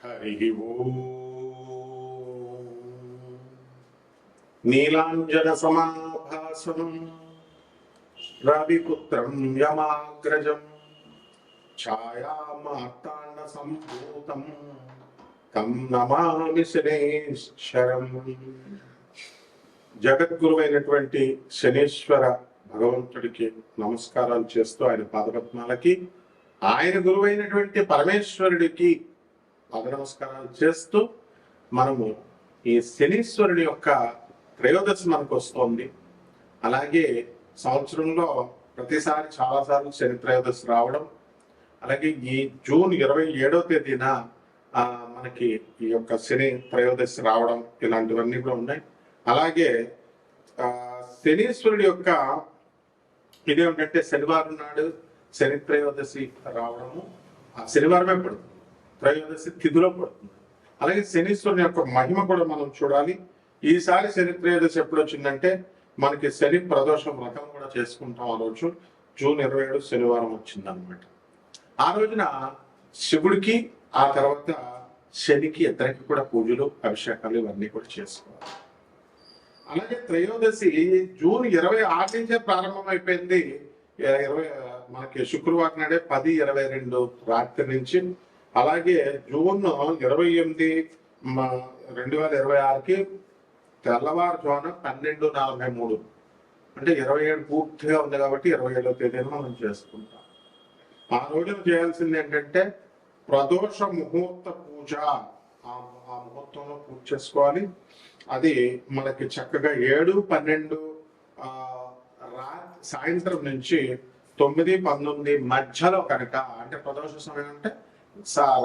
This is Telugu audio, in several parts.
హరి ఓం. నీలాంజన సమాభాసం రవిపుత్రం యమాగ్రజం ఛాయామార్తాండ సంభూతం తం నమామి శనేశ్వరం. జగద్గురువైనటువంటి శనేశ్వర భగవంతుడికి నమస్కారాలు చేస్తూ ఆయన పాదపద్మాలకి, ఆయన గురువైనటువంటి పరమేశ్వరుడికి పాద నమస్కారాలు చేస్తూ మనము ఈ శనీశ్వరుడి యొక్క త్రయోదశి మనకు వస్తోంది. అలాగే సంవత్సరంలో ప్రతిసారి చాలాసార్లు శని త్రయోదశి రావడం, అలాగే ఈ జూన్ 27వ తేదీన మనకి ఈ యొక్క శని త్రయోదశి రావడం, ఇలాంటివన్నీ కూడా ఉన్నాయి. అలాగే శనీశ్వరుడి యొక్క ఇదేమిటంటే శనివారం నాడు శని త్రయోదశి రావడము, ఆ శనివారమే పడుతుంది, త్రయోదశి తిథిలో పడుతుంది. అలాగే శనీశ్వరుని యొక్క మహిమ కూడా మనం చూడాలి. ఈసారి శని త్రయోదశి ఎప్పుడు వచ్చిందంటే మనకి శని ప్రదోష వ్రతం కూడా చేసుకుంటాం. ఆ రోజు జూన్ 27 శనివారం వచ్చిందనమాట. ఆ రోజున శివుడికి ఆ తర్వాత శనికి ఇద్దరికి కూడా పూజలు అభిషేకాలు ఇవన్నీ కూడా చేసుకోవాలి. అలాగే త్రయోదశి జూన్ 26 నుంచే ప్రారంభం అయిపోయింది. మనకి శుక్రవారం నాడే 10:22 రాత్రి నుంచి. అలాగే జూన్ 28 2026కి తెల్లవారుజామున 12:43 అంటే 27 పూర్తిగా ఉంది కాబట్టి 27వ తేదీన మనం చేసుకుంటాం. ఆ రోజున చేయాల్సింది ఏంటంటే ప్రదోష ముహూర్త పూజ. ఆ ముహూర్తంలో పూజ చేసుకోవాలి. అది మనకి చక్కగా 7-12 సాయంత్రం నుంచి 9-19 మధ్యలో కనుక, అంటే ప్రదోష సమయం అంటే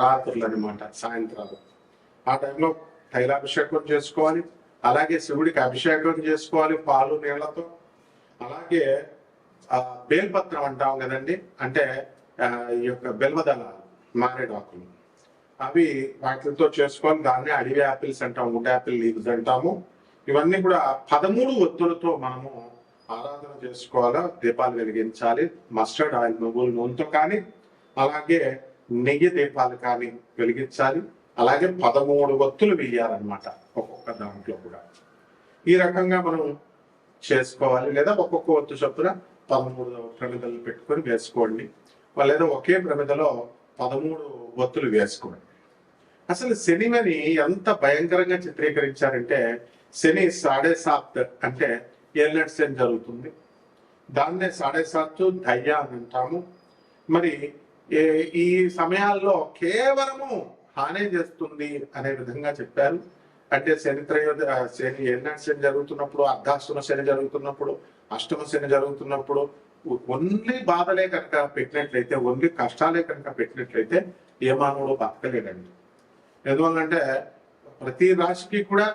రాత్రులు అనమాట, సాయంత్రాలు. ఆ టైంలో తైలాభిషేకం చేసుకోవాలి. అలాగే శివుడికి అభిషేకం చేసుకోవాలి పాలు నీళ్లతో. అలాగే బేల్పత్రం అంటాం కదండి, అంటే ఈ యొక్క బెల్వదళాలు, మారేడాకులు, అవి వాటితో చేసుకోవాలి. దాన్ని అడవి యాపిల్స్ అంటాము, వుడ్ యాపిల్ లీవ్స్ అంటాము. ఇవన్నీ కూడా 13 ఒత్తులతో మనము ఆరాధన చేసుకోవాలా, దీపాలు వెలిగించాలి. మస్టర్డ్ ఆయిల్, నువ్వుల నూనెతో కానీ, అలాగే నెయ్యి దీపాలు కానీ వెలిగించాలి. అలాగే 13 ఒత్తులు వేయాలన్నమాట ఒక్కొక్క దాంట్లో కూడా. ఈ రకంగా మనం చేసుకోవాలి. లేదా ఒక్కొక్క ఒత్తు చొప్పున 13 ప్రమిదలు పెట్టుకొని వేసుకోండి, లేదా ఒకే ప్రమిదలో 13 ఒత్తులు వేసుకోండి. అసలు శనిని ఎంత భయంకరంగా చిత్రీకరించారంటే, శని 7.5 అంటే ఏలినాటి శని జరుగుతుంది. దాన్నే 7.5 దయ్య అని అంటాము. మరి ఈ సమయాల్లో కేవలము హాని చేస్తుంది అనే విధంగా చెప్పారు. అంటే శని ఏలినాటి శని జరుగుతున్నప్పుడు, అర్ధాష్టమ శని జరుగుతున్నప్పుడు, అష్టమ శని జరుగుతున్నప్పుడు ఓన్లీ బాధలే కనుక పెట్టినట్లయితే, ఓన్లీ కష్టాలే కనుక పెట్టినట్లయితే ఏ మానవుడు బతకలేడండి. ఎందువల్లంటే ప్రతి రాశికి కూడా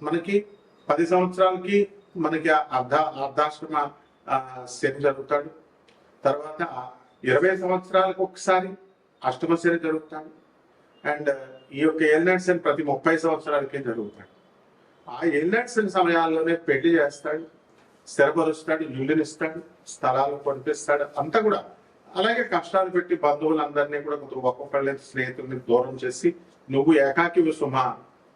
మనకి 10 సంవత్సరాలకి మనకి అర్ధాష్టమ శని జరుగుతాడు. తర్వాత 20 సంవత్సరాలకు ఒకసారి అష్టమ శని జరుగుతాడు. అండ్ ఈ యొక్క ఏలినాటి శని ప్రతి 30 సంవత్సరాలకే జరుగుతాడు. ఆ ఏలినాటి శని సమయాల్లోనే పెళ్లి చేస్తాడు, స్థిరపరుస్తాడు, ఇల్లునిస్తాడు, స్థలాలు కొనిపిస్తాడు, అంతా కూడా. అలాగే కష్టాలు పెట్టి బంధువులందరినీ కూడా ఒక్కొక్కళ్ళ స్నేహితుల్ని దూరం చేసి, నువ్వు ఏకాకివి సుమా,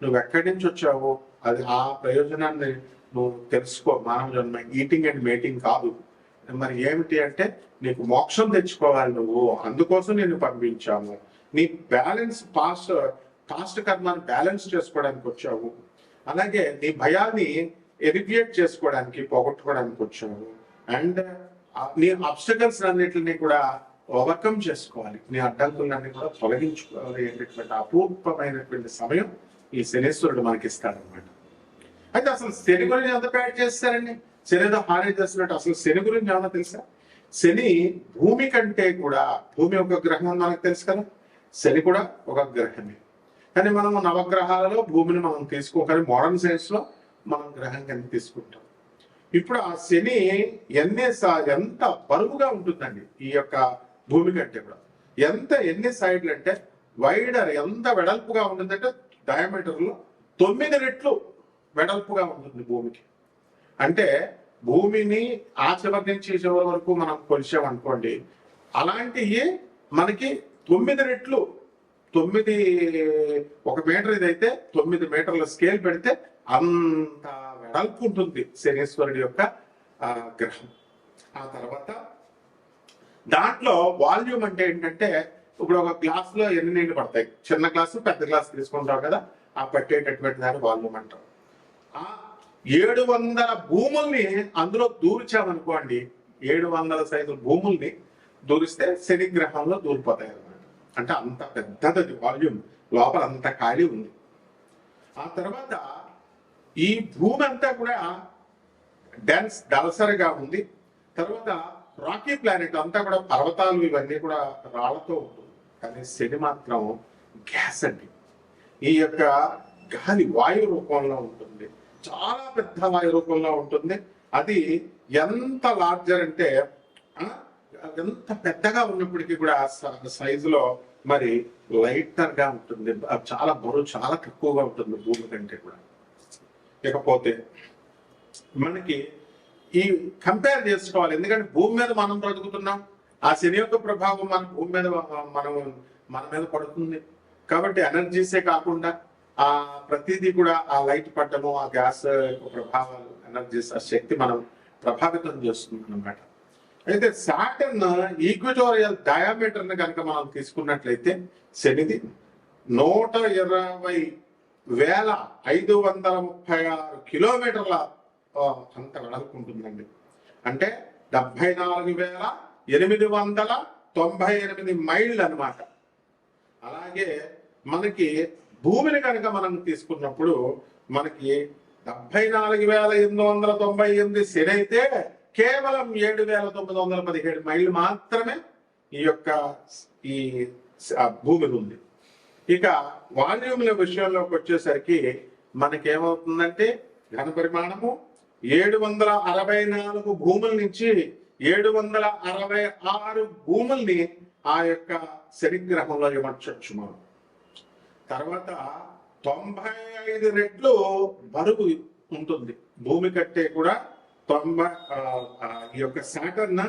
నువ్వు ఎక్కడి నుంచి వచ్చావు, అది ఆ ప్రయోజనాన్ని నువ్వు తెలుసుకో. మానవ జన్మ ఈటింగ్ అండ్ మేటింగ్ కాదు. మరి ఏమిటి అంటే నీకు మోక్షం తెచ్చుకోవాలి నువ్వు, అందుకోసం నేను పంపించాము. నీ బ్యాలెన్స్ కాస్ట్ కర్మాన్ని బ్యాలెన్స్ చేసుకోవడానికి వచ్చావు. అలాగే నీ భయాన్ని ఎలివియేట్ చేసుకోవడానికి, పోగొట్టుకోవడానికి వచ్చావు. అండ్ నీ అబ్స్టకల్స్ అన్నిటిని కూడా ఓవర్కమ్ చేసుకోవాలి, నీ అడ్డంకులన్నీ కూడా తొలగించుకోవాలి అనేటువంటి అపూర్వమైనటువంటి సమయం ఈ శనీశ్వరుడు మనకి ఇస్తాడనమాట. అయితే అసలు శని గురించి ఎంత ప్యాడ్ చేస్తారండి? శని ఏదో హాని చేస్తున్నట్టు. అసలు శని గురించి ఏమన్నా తెలుసా? శని భూమి కంటే కూడా, భూమి ఒక గ్రహం మనకు తెలుసు కదా, శని కూడా ఒక గ్రహమే. కానీ మనము నవగ్రహాలలో భూమిని మనం తీసుకోవాలి, మోడర్న్ సైన్స్ లో మనం గ్రహం కింద తీసుకుంటాం. ఇప్పుడు ఆ శని ఎంత బరువుగా ఉంటుందండి ఈ యొక్క భూమి కంటే కూడా. ఎన్ని సైడ్లు అంటే వైడర్, ఎంత వెడల్పుగా ఉంటుందంటే డయామీటర్ లో 9 రెట్లు వెడల్పుగా ఉంటుంది భూమికి. అంటే భూమిని ఆ చివరి నుంచి ఈ చివరి వరకు మనం కొలిచామనుకోండి, అలాంటివి మనకి 9 రెట్లు 9 మీటర్ ఇదైతే 9 మీటర్ల స్కేల్ పెడితే అంత వెడల్పు ఉంటుంది శనీశ్వరుడి యొక్క గ్రహం. ఆ తర్వాత దాంట్లో వాల్యూమ్ అంటే ఏంటంటే, ఇప్పుడు ఒక గ్లాస్ లో ఎన్ని నీళ్లు పడతాయి, చిన్న గ్లాసు పెద్ద గ్లాస్ తీసుకుంటాం కదా, ఆ పట్టేటటువంటి దాన్ని వాల్యూమ్ అంటాం. ఆ 700 భూముల్ని అందులో దూర్చామనుకోండి, 700 సైజుల భూముల్ని దూరిస్తే శని గ్రహంలో దూరిపోతాయి అన్నమాట. అంటే అంత పెద్దది వాల్యూమ్, లోపల అంత ఖాళీ ఉంది. ఆ తర్వాత ఈ భూమి అంతా కూడా డెన్స్ దళసరిగా ఉంది. తర్వాత రాకీ ప్లానెట్ అంతా కూడా పర్వతాలు ఇవన్నీ కూడా రాళ్లతో ఉంటుంది. కానీ శని మాత్రం గ్యాస్ అండి. ఈ యొక్క గాలి వాయు రూపంలో ఉంటుంది, చాలా పెద్ద వాయు రూపంలో ఉంటుంది. అది ఎంత లార్జర్ అంటే ఎంత పెద్దగా ఉన్నప్పటికీ కూడా సైజులో మరి లైటర్ గా ఉంటుంది. చాలా బరువు చాలా తక్కువగా ఉంటుంది భూమి కంటే కూడా. ఇకపోతే మనకి ఈ కంపేర్ చేసుకోవాలి, ఎందుకంటే భూమి మీద మనం బ్రతుకుతున్నాం, ఆ శని యొక్క ప్రభావం మన భూమి మీద మన మీద పడుతుంది. కాబట్టి ఎనర్జీసే కాకుండా ఆ ప్రతిదీ కూడా ఆ లైట్ పట్టము, ఆ గ్యాస్ యొక్క ప్రభావాలు, ఎనర్జీస్, ఆ శక్తి మనం ప్రభావితం చేస్తుంది అన్నమాట. అయితే సాటర్న్ ఈక్వటోరియల్ డయామీటర్ ని కనుక మనం తీసుకున్నట్లయితే శనిది 120,536 కిలోమీటర్ల అంత వెడల్పు ఉంటుందండి. అంటే 74,898 మైళ్ళు అనమాట. అలాగే మనకి భూమిని కనుక మనం తీసుకున్నప్పుడు మనకి 74,898 శని అయితే కేవలం 7,917 మైళ్ళు మాత్రమే ఈ యొక్క భూమి ఉంది. ఇక వాల్యూమ్ల విషయంలోకి వచ్చేసరికి మనకేమవుతుందంటే ఘన పరిమాణము 764 భూముల నుంచి 766 భూముల్ని ఆ యొక్క శనిగ్రహంలో ఇవ్వచ్చు మనం. తర్వాత 95 రెట్లు బరువు ఉంటుంది భూమి కంటే కూడా. ఈ యొక్క సాటర్న్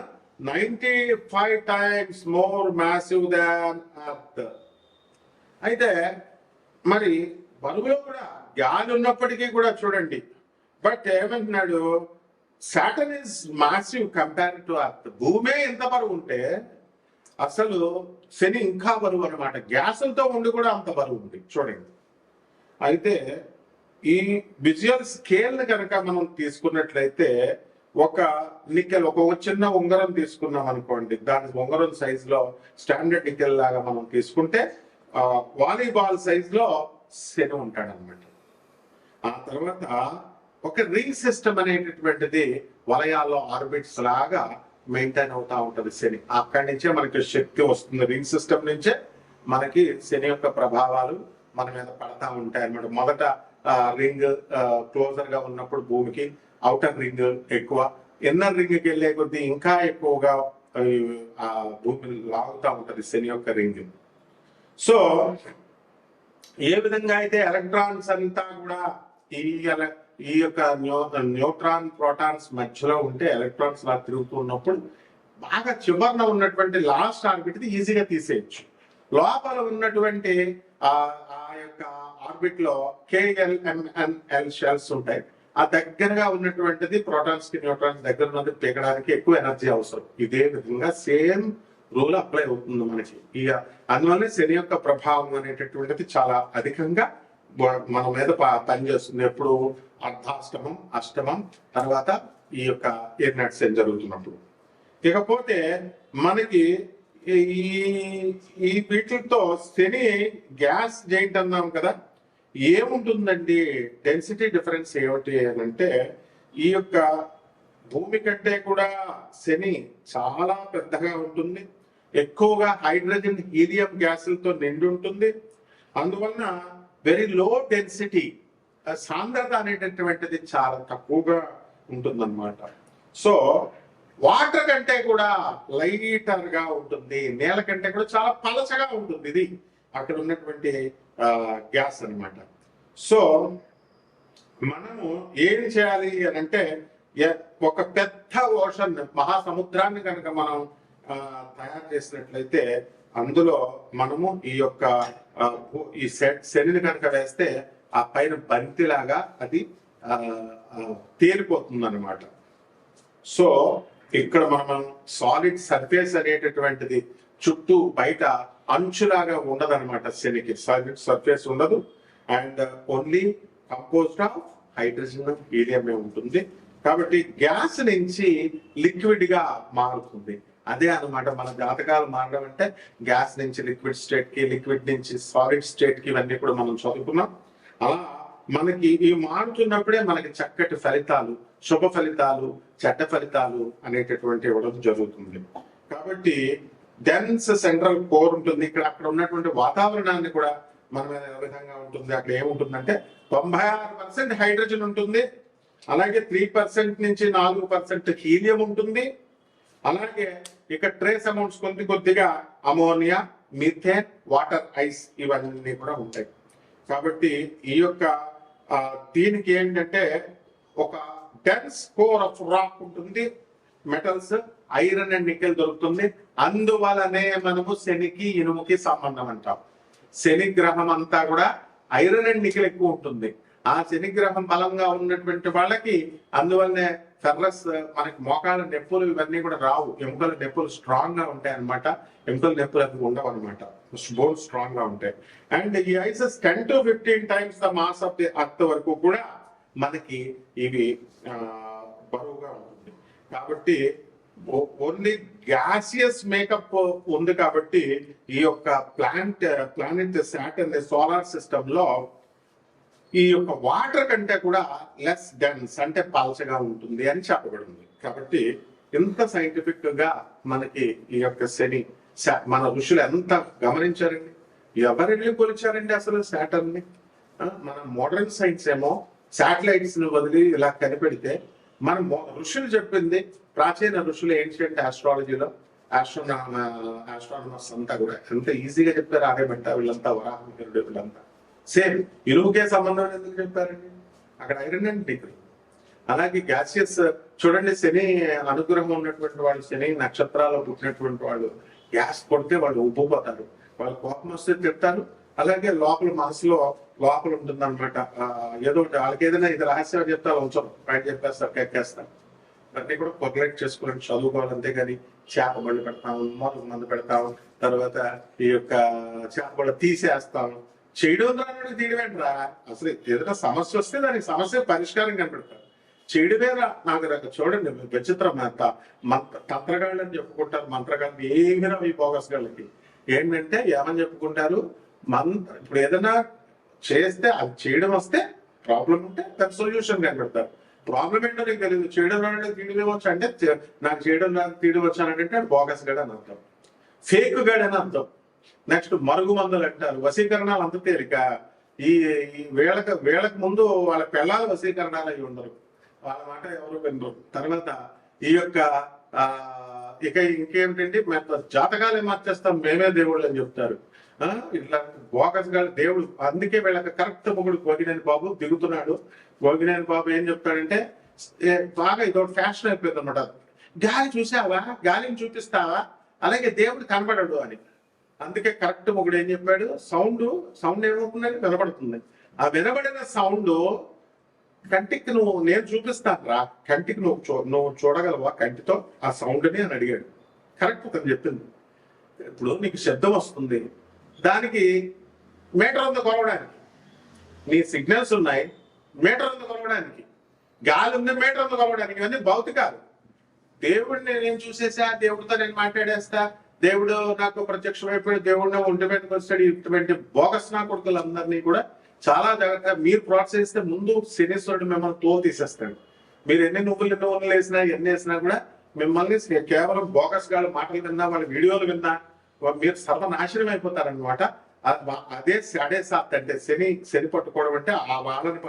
95 టైమ్స్ మోర్ మ్యాసివ్ దాన్ ఎర్త్. అయితే మరి బరువులో కూడా గాలి ఉన్నప్పటికీ కూడా చూడండి, బట్ ఏమంటున్నాడు, Saturn is massive compare to earth. భూమే ఎంత బరువు ఉంటే అసలు శని ఇంకా బరువు అనమాట. గ్యాసులతో ఉండి కూడా అంత బరువు ఉంది చూడండి. అయితే ఈ విజువల్ స్కేల్ ని కనుక మనం తీసుకున్నట్లయితే ఒక నికెల్, ఒక చిన్న ఉంగరం తీసుకున్నాం అనుకోండి, దాని ఉంగరం సైజ్ లో స్టాండర్డ్ నికెల్ లాగా మనం తీసుకుంటే వాలీబాల్ సైజ్ లో శని ఉంటాడు అనమాట. ఆ తర్వాత ఒక రింగ్ సిస్టమ్ అనేటటువంటిది వలయాల్లో ఆర్బిట్స్ లాగా మెయింటైన్ అవుతా ఉంటది శని. అక్కడి నుంచే మనకి శక్తి వస్తుంది. రింగ్ సిస్టమ్ నుంచే మనకి శని యొక్క ప్రభావాలు మన మీద పడతా ఉంటాయి అన్నమాట. మొదట రింగ్ క్లోజర్ గా ఉన్నప్పుడు భూమికి అవుటర్ రింగ్ ఎక్కువ, ఇన్నర్ రింగ్ కి వెళ్ళే కొద్దీ ఇంకా ఎక్కువగా ఆ భూమిని లాగుతా ఉంటది శని యొక్క రింగ్. సో ఏ విధంగా అయితే ఎలక్ట్రాన్స్ అంతా కూడా ఈ యొక్క న్యూట్రాన్ ప్రోటాన్స్ మధ్యలో ఉంటే ఎలక్ట్రాన్స్ లా తిరుగుతున్నప్పుడు బాగా చివరన ఉన్నటువంటి లాస్ట్ ఆర్బిట్ ఈజీగా తీసేయచ్చు. లోపల ఉన్నటువంటి ఆ యొక్క ఆర్బిట్ లో KLMNL షెల్స్ ఉంటాయి. ఆ దగ్గరగా ఉన్నటువంటిది ప్రోటాన్స్ కి న్యూట్రాన్స్ దగ్గర ఉన్నది పీకడానికి ఎక్కువ ఎనర్జీ అవసరం. ఇదే విధంగా సేమ్ రూల్ అప్లై అవుతుంది మనకి. ఇక అందువల్ల శని యొక్క ప్రభావం అనేటటువంటిది చాలా అధికంగా మన మీద పనిచేస్తుంది. ఎప్పుడు అర్ధాష్టమం, అష్టమం, తర్వాత ఈ యొక్క ఏర్నాట్స్ జరుగుతున్నప్పుడు. ఇకపోతే మనకి ఈ వీటితో శని గ్యాస్ జైంట్ అన్నాం కదా, ఏముంటుందండి డెన్సిటీ డిఫరెన్స్ ఏమిటి అని అంటే, ఈ యొక్క భూమి కంటే కూడా శని చాలా పెద్దగా ఉంటుంది. ఎక్కువగా హైడ్రోజన్, హీలియం గ్యాసులతో నిండి ఉంటుంది. అందువలన వెరీ లో డెన్సిటీ, సాంద్రత అనేటటువంటిది చాలా తక్కువగా ఉంటుందన్నమాట. సో వాటర్ కంటే కూడా లైటర్ గా ఉంటుంది, నేల కంటే కూడా చాలా పలచగా ఉంటుంది. ఇది అక్కడ ఉన్నటువంటి గ్యాస్ అన్నమాట. సో మనము ఏం చేయాలి అని అంటే, ఒక పెద్ద ఓషన్, మహాసముద్రాన్ని కనుక మనం తయారు చేసినట్లయితే అందులో మనము ఈ యొక్క ఈ శనిని కనుక వేస్తే ఆ పైన బంతిలాగా అది తేలిపోతుంది అనమాట. సో ఇక్కడ మనం సాలిడ్ సర్ఫేస్ అనేటటువంటిది చుట్టూ బయట అంచులాగా ఉండదన్నమాట. శనికి సాలిడ్ సర్ఫేస్ ఉండదు, and only composed of hydrogen helium ఉంటుంది. కాబట్టి గ్యాస్ నుంచి లిక్విడ్ గా మారుతుంది. అదే అనమాట మన జాతకాలు మారడం అంటే గ్యాస్ నుంచి లిక్విడ్ స్టేట్ కి, లిక్విడ్ నుంచి సాలిడ్ స్టేట్ కి, ఇవన్నీ కూడా మనం చదువుకున్నాం. అలా మనకి ఈ మారుతున్నప్పుడే మనకి చక్కటి ఫలితాలు, శుభ ఫలితాలు, చెడ్డ ఫలితాలు అనేటటువంటి ఇవ్వడం జరుగుతుంది. కాబట్టి డెన్స్ సెంట్రల్ కోర్ ఉంటుంది. ఇక్కడ అక్కడ ఉన్నటువంటి వాతావరణాన్ని కూడా మన మీద ఏ విధంగా ఉంటుంది, అక్కడ ఏముంటుందంటే 96% హైడ్రోజన్ ఉంటుంది, అలాగే 3% నుంచి 4% హీలియం ఉంటుంది. అలాగే ఇక్కడ ట్రేస్ అమౌంట్స్ కొద్దిగా అమోనియా, మిథేన్, వాటర్ ఐస్ ఇవన్నీ కూడా ఉంటాయి. కాబట్టి ఈ యొక్క దీనికి ఏంటంటే ఒక డెన్స్ కోర్ ఆఫ్ రాక్ ఉంటుంది, మెటల్స్, ఐరన్ అండ్ నికెల్ దొరుకుతుంది. అందువలనే మనము శనికి ఇనుముకి సంబంధం అంటాం. శని గ్రహం అంతా కూడా ఐరన్ అండ్ నికెల్ ఎక్కువ ఉంటుంది. ఆ శని గ్రహం బలంగా ఉన్నటువంటి వాళ్ళకి అందువల్లనే ఫెర్రస్, మనకి మోకాళ్ళ నొప్పులు ఇవన్నీ కూడా రావు. ఎముకల నొప్పులు స్ట్రాంగ్ గా ఉంటాయి అనమాట. ఎముకల నొప్పులు అది ఉండవు అనమాట, బోన్ స్ట్రాంగ్ గా ఉంటాయి. అండ్ ఈ ఐసెస్ 10 to 15 times the mass of the earth వరకు కూడా మనకి ఇవి బరువుగా ఉంటుంది. కాబట్టి ఓన్లీ గ్యాసియస్ మేకప్ ఉంది. కాబట్టి ఈ యొక్క ప్లానెట్ సాటర్న్ సోలార్ సిస్టమ్ లో ఈ యొక్క వాటర్ కంటే కూడా లెస్ డెన్స్, అంటే పల్చగా ఉంటుంది అని చెప్పబడింది. కాబట్టి ఇంత సైంటిఫిక్ గా మనకి ఈ యొక్క శని, మన ఋషులు ఎంత గమనించారండి, ఎవరెళ్ళి కొలిచారండి అసలు సాటర్న్ ని. మన మోడర్న్ సైన్స్ ఏమో శాటిలైట్స్ ని వదిలి ఇలా కనిపెడితే, మన ఋషులు చెప్పింది, ప్రాచీన ఋషులు ఏన్షియంట్ ఆస్ట్రాలజీలో ఆస్ట్రానమర్స్ అంతా కూడా ఎంత ఈజీగా చెప్పారు. ఆర్యభట్ట వీళ్ళంతా, వరాహమిహిరుడు వీళ్ళంతా సేమ్ ఇనుముకే సంబంధం ఎందుకు చెప్పారండి? అక్కడ ఐరన్ అండ్ నికెల్. అలాగే గ్యాసియస్ చూడండి, శని అనుగ్రహం ఉన్నటువంటి వాళ్ళు, శని నక్షత్రాల్లో పుట్టినటువంటి వాళ్ళు గ్యాస్ కొడితే వాళ్ళు ఉబ్బిపోతారు, వాళ్ళు కోపం వస్తే తిడతారు. అలాగే లోపల మనసులో లోపల ఉంటుంది అనమాట ఏదో ఒకటి. వాళ్ళకి ఏదైనా ఇది రహస్యం చెప్తే ఉంచరు, బయట చెప్పేస్తారు, ఎక్కేస్తారు. అన్నీ కూడా పొగలెట్ చేసుకోవాలని చదువుకోవాలి. అంతేగాని చేప బళ్ళు పెడతాము, మందు పెడతాము, తర్వాత ఈ యొక్క చేప బళ్ళు తీసేస్తాము. చేయడం ద్వారా తీయడమేంట్రా? అసలు ఏదైనా సమస్య వస్తే దానికి సమస్య పరిష్కారం కనిపెడతారు. చేయడమేరా నాకు చూడండి విచిత్రం. తంత్రగాళ్ళు అని చెప్పుకుంటారు, మంత్రగాళ్ళు ఏమైనా ఈ బోగస్ గాళ్ళకి ఏంటంటే ఏమని చెప్పుకుంటారు, ఇప్పుడు ఏదైనా చేస్తే అది చేయడం వస్తే ప్రాబ్లం ఉంటే దాని సొల్యూషన్ కనిపెడతారు. ప్రాబ్లం ఏంటో నీకు తెలియదు, చేయడం రావడం తీయడం వచ్చు అంటే, నాకు చేయడం తీయడం వచ్చానంటే అది బోగస్ గాడు అని అర్థం, ఫేక్ గాడు అని అర్థం. నెక్స్ట్ మరుగు మందులు అంటారు, వశీకరణాలు అంత తేలిక. ఈ వేళకు ముందు వాళ్ళ పిల్లలు వశీకరణాలు అయి ఉండరు, వాళ్ళ మాట ఎవరు వినరు. తర్వాత ఈ యొక్క ఇక ఇంకేమిటండి, జాతకాలే మార్చేస్తాం మేమే దేవుళ్ళు అని చెప్తారు. ఇట్లా బోకస్ గారు దేవుడు. అందుకే వీళ్ళకి కరెక్ట్ మొగుడు గోగినేని బాబు దిగుతున్నాడు. గోగినేని బాబు ఏం చెప్తాడంటే, బాగా ఇదొకటి ఫ్యాషన్ అయిపోయింది అనమాట. గాలి చూసావా, గాలిని చూపిస్తావా, అలాగే దేవుడు కనబడడు అని. అందుకే కరెక్ట్ మొగుడు ఏం చెప్పాడు, సౌండ్ ఏమవుతుందని వినబడుతుంది. ఆ వినబడిన సౌండ్ కంటికి నేను చూపిస్తాను రా, కంటికి నువ్వు చూడగలవా కంటితో ఆ సౌండ్ని అని అడిగాడు. కరెక్ట్ అతను చెప్పింది. ఇప్పుడు నీకు శబ్దం వస్తుంది, దానికి మీటర్ ఉంది కొలవడానికి, నీ సిగ్నల్స్ ఉన్నాయి, మీటర్ ఉంది కొలవడానికి, గాలి ఉంది, మీటర్ ఉంది కొలవడానికి. ఇవన్నీ భౌతికాలు. దేవుడిని నేను చూసేసా, దేవుడితో నేను మాట్లాడేస్తా, దేవుడు నాకు ప్రత్యక్షమైపోయాడు, దేవుడిని ఒంటి మీదకి వస్తాడు, ఇటువంటి బోగస్ నా కొడుకులందరినీ కూడా చాలా జాగ్రత్తగా మీరు ప్రోత్సహిస్తే ముందు శనీశ్వరుడు మిమ్మల్ని తోలు తీసేస్తాడు. మీరు ఎన్ని నువ్వులు వేసినా ఎన్ని వేసినా కూడా మిమ్మల్ని కేవలం బోగస్ గాళ్ళ మాటలు విన్నా, వాళ్ళ వీడియోలు విన్నా మీరు సర్వనాశనం అయిపోతారనమాట. అదే సాత్ అంటే శని పట్టుకోవడం అంటే ఆ వాళ్ళని,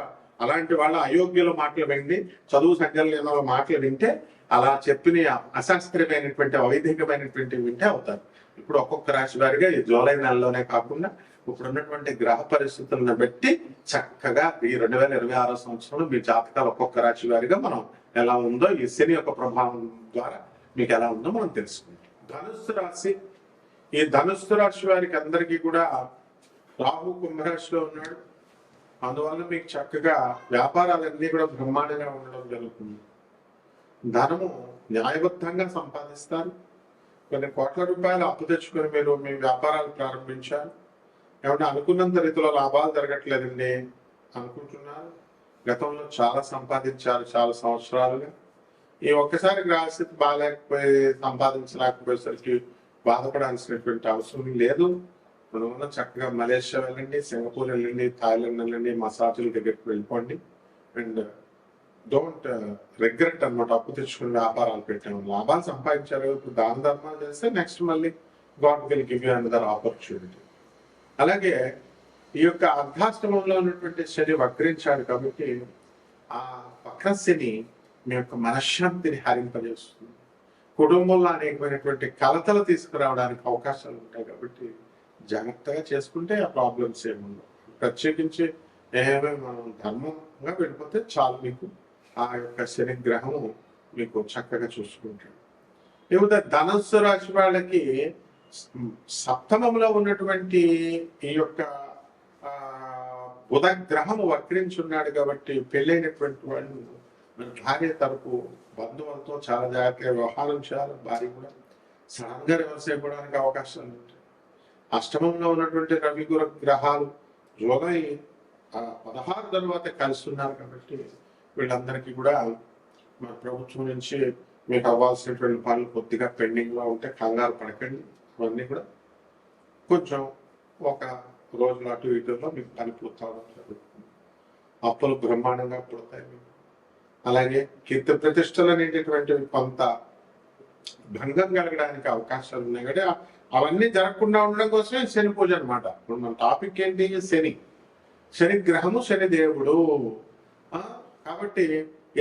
అలాంటి వాళ్ళ అయోగ్యుల మాటలు విండి, చదువు సంఖ్యలు లేని వాళ్ళ మాటలు వింటే, అలా చెప్పిన అశాస్త్రీయమైనటువంటి అవైధికమైనటువంటి వింటే అవుతారు. ఇప్పుడు ఒక్కొక్క రాశి వారిగా ఈ జూలై నెలలోనే కాకుండా ఇప్పుడున్నటువంటి గ్రహ పరిస్థితులను బట్టి చక్కగా ఈ 2026 సంవత్సరంలో మీ జాతకాలు ఒక్కొక్క రాశి వారిగా మనం ఎలా ఉందో, ఈ శని యొక్క ప్రభావం ద్వారా మీకు ఎలా ఉందో మనం తెలుసుకుంటాం. ధనుస్సు రాశి ఈ ధనుస్సు రాశి వారికి అందరికీ కూడా రాహు కుంభరాశిలో ఉన్నాడు. అందువల్ల మీకు చక్కగా వ్యాపారాలన్నీ కూడా బ్రహ్మాండంగా ఉండడం జరుగుతుంది. ధనము న్యాయబద్ధంగా సంపాదిస్తారు. కొన్ని కోట్ల రూపాయలు అప్పు తెచ్చుకొని మీరు మీ వ్యాపారాలు ప్రారంభించారు. ఏమంటే అనుకున్నంత రీతిలో లాభాలు జరగట్లేదండి అనుకుంటున్నారు. గతంలో చాలా సంపాదించారు చాలా సంవత్సరాలుగా. ఈ ఒక్కసారి గ్రహస్థితి బాగాలేకపోయి సంపాదించలేకపోయేసరికి బాధపడాల్సినటువంటి అవసరం లేదు. మనం చక్కగా మలేషియా వెళ్ళండి, సింగపూర్ వెళ్ళండి, థాయిలాండ్ వెళ్ళండి, మసాజుల దగ్గరికి వెళ్ళిపోండి. అండ్ డోంట్ రిగ్రెట్ అనమాట. అప్పు తెచ్చుకుని వ్యాపారాలు పెట్టాము, లాభాలు సంపాదించారు. ఇప్పుడు దాన ధర్మాలు చేస్తే నెక్స్ట్ మళ్ళీ God will give you another opportunity. అలాగే ఈ యొక్క అర్ధాష్టమంలో ఉన్నటువంటి శని వక్రించాడు కాబట్టి ఆ వక్ర శని మీ యొక్క మనశ్శాంతిని హరింపజేస్తుంది. కుటుంబంలో అనేకమైనటువంటి కలతలు తీసుకురావడానికి అవకాశాలు ఉంటాయి కాబట్టి జాగ్రత్తగా చేసుకుంటే ఆ ప్రాబ్లమ్స్ ఏముండవు. ప్రత్యేకించి ఏమేమి మనం ధర్మంగా వెళ్ళిపోతే చాలు, మీకు ఆ యొక్క శని గ్రహము మీకు చక్కగా చూసుకుంటాడు. లేకపోతే ధనుస్సు రాశి వాళ్ళకి సప్తమంలో ఉన్నటువంటి ఈ యొక్క బుధ గ్రహము వక్రించున్నాడు కాబట్టి పెళ్ళైనటువంటి వాళ్ళు భార్య తరపు బంధువులతో చాలా జాగ్రత్తగా వ్యవహారం చేయాలి. భార్య కూడా సడన్ గా రివర్స్ అయిపోవడానికి అవకాశాలు ఉంటాయి. అష్టమంలో ఉన్నటువంటి రవి గురు గ్రహాలు జూలై 16 తర్వాత కలుస్తున్నారు కాబట్టి వీళ్ళందరికీ కూడా మన ప్రభుత్వం నుంచి మీకు అవ్వాల్సినటువంటి పనులు కొద్దిగా పెండింగ్ లో ఉంటే కంగారు పడకండి. అవన్నీ కూడా కొంచెం ఒక రోజులు అటు ఇటులో మీకు పని పూర్తవడం జరుగుతుంది. అప్పులు బ్రహ్మాండంగా పుడతాయి మీకు. అలాగే కీర్తి ప్రతిష్టలు అనేటటువంటివి కొంత భంగం కలగడానికి అవకాశాలు ఉన్నాయి కాబట్టి అవన్నీ జరగకుండా ఉండడం కోసమే శని పూజ అనమాట. ఇప్పుడు మన టాపిక్ ఏంటి? శని గ్రహము, శని దేవుడు. కాబట్టి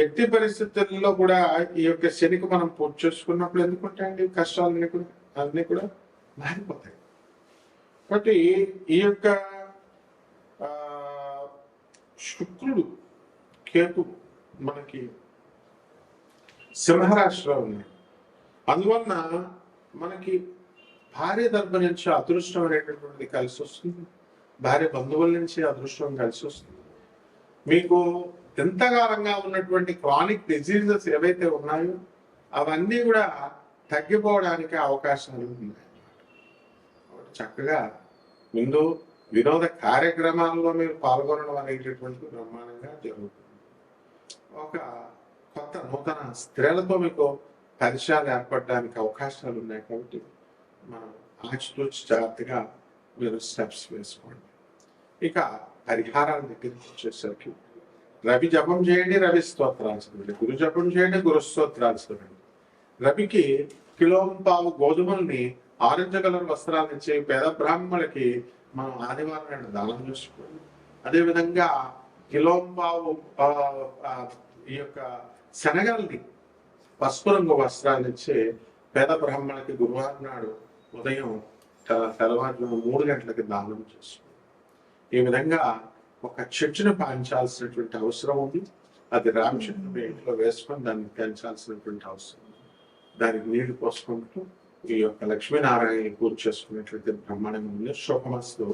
ఎట్టి పరిస్థితుల్లో కూడా ఈ యొక్క శనికి మనం పూజ చేసుకున్నప్పుడు ఎందుకుంటాయండి కష్టాలన్నీ కూడా అన్నీ కూడా మారిపోతాయి. కాబట్టి ఈ యొక్క శుక్రుడు కేతు మనకి సింహరాశిలో ఉన్నాయి. అందువలన మనకి భార్య తరపు నుంచి అదృష్టం అనేటటువంటిది కలిసి వస్తుంది. భార్య బంధువుల నుంచి అదృష్టం కలిసి వస్తుంది. మీకు ఎంతకాలంగా ఉన్నటువంటి క్రానిక్ డిజీజెస్ ఏవైతే ఉన్నాయో అవన్నీ కూడా తగ్గిపోవడానికి అవకాశాలు ఉన్నాయి. చక్కగా ముందు వినోద కార్యక్రమాల్లో మీరు పాల్గొనడం అనేటటువంటిది బ్రహ్మాండంగా జరుగుతుంది. ఒక కొత్త నూతన స్త్రీలతో మీకు పరిచయాలు ఏర్పడడానికి అవకాశాలు ఉన్నాయి కాబట్టి మనం ఆచితూచి జాగ్రత్తగా మీరు స్టెప్స్ వేసుకోండి. ఇక పరిహారాల దగ్గరికి వచ్చేసరికి రవి జపం చేయండి, రవి స్తోత్రాలు చదవండి. గురు జపం చేయండి, గురు స్తోత్రాలు చదవండి. రవికి కిలోంపావు గోధుమల్ని ఆరెంజ్ కలర్ వస్త్రాలు ఇచ్చే పేద బ్రాహ్మణులకి మనం ఆదివారం నాడు దానం చేసుకోండి. అదేవిధంగా కిలోంపావు ఈ యొక్క శనగల్ని పసుపు రంగు వస్త్రాలు ఇచ్చే పేద బ్రాహ్మణులకి గురువారం నాడు ఉదయం తెల్లవారుజామున 3 గంటలకి దానం చేసుకోండి. ఈ విధంగా ఒక చెట్టును పెంచాల్సినటువంటి అవసరం ఉంది. అది రామ్ చెట్టు మీ ఇంట్లో వేసుకొని దాన్ని పెంచాల్సినటువంటి అవసరం ఉంది. దానికి నీళ్లు పోసుకుంటూ ఈ యొక్క లక్ష్మీనారాయణ పూజ చేసుకున్నట్లయితే బ్రహ్మాండంగా ఉంది. శుభమస్తు.